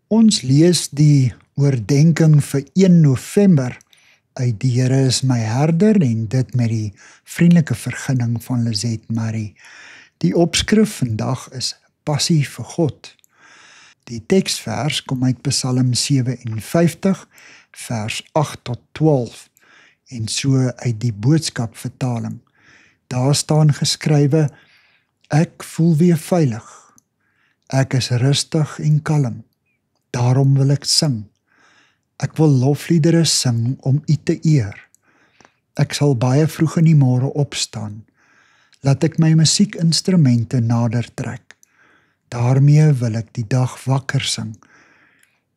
Ons lees die oordenking vir 1 November uit Die Here is my herder en dit met die vriendelike vergunning van Lizet Marie. Die opskrif vandag is Passie vir God. Die teksvers kom uit Psalm 57 vers 8 tot 12 en so uit die boodskap vertaling. Daar staan geskrywe: Ek voel weer veilig. Ek is rustig en kalm. Daarom wil ek sing. Ek wil lofliedere sing om U te eer. Ek sal baie vroeg in die môre opstaan. Laat ek my musiekinstrumente nader trek. Daarmee wil ek die dag wakker sing.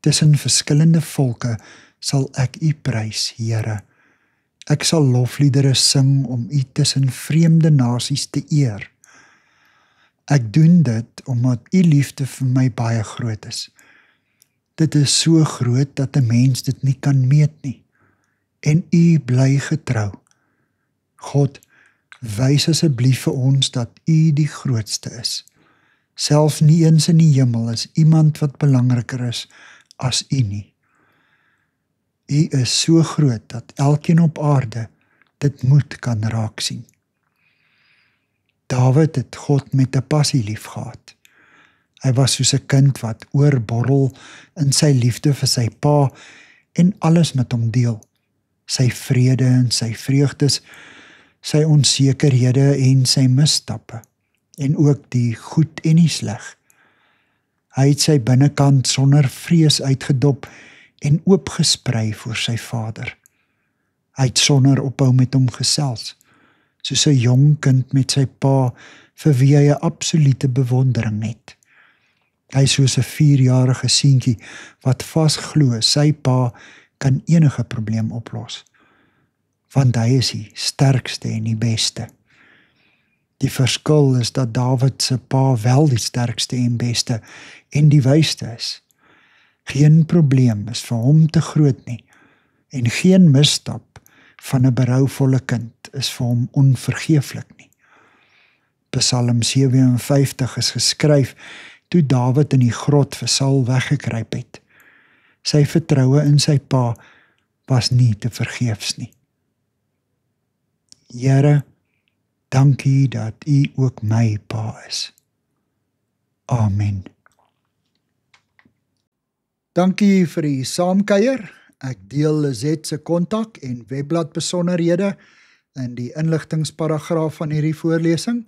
Tussen verskillende volke sal ek U prys, Here. Ek sal lofliedere sing om U tussen vreemde nasies te eer. Ek doen dit omdat U liefde vir my baie groot is. Dit is so groot dat 'n mens dit nie kan meet nie. En U bly getrou. God, wys asseblief vir ons dat U die grootste is. Selfs nie eens in die hemel is iemand wat belangriker is as U nie. U is so groot dat elkeen op aarde dit moet kan raak sien. Dawid het God met 'n passie liefgehad. Hy was soos 'n kind wat oorborrel in sy liefde vir sy pa en alles met hom deel. Sy vrede en sy vreugdes, sy onsekerhede en sy misstappe, en ook die goed en die sleg. Hy het sy binnekant sonder vrees uitgedop en oopgesprei voor sy Vader. Hy het sonder ophou met hom gesels, soos 'n jong kind met sy pa vir wie hy 'n absolute bewondering het. Hy is soos 'n 4-jarige seentjie wat vasglo sy pa kan enige probleem oplos, want hy is die sterkste en die beste. Die verskil is dat Dawid se pa wel die sterkste en beste en die wysste is. Geen probleem is vir hom te groot nie en geen misstap van 'n berouvolle kind is vir hom onvergeeflik nie. Psalm 57 is geskryf toe Dawid in die grot vir Saul weggekruip het. Sy vertroue in sy pa was nie te vergeefs nie. Here, dankie dat U ook my pa is. Amen. Dankie vir die saamkuier. Ek deel Lizet se kontak en webblad besonderhede in die inligtingsparagraaf van hierdie voorlesing.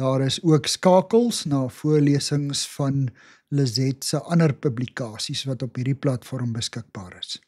Daar is ook skakels na voorlesings van Lizet se ander publikasies wat op hierdie platform beskikbaar is.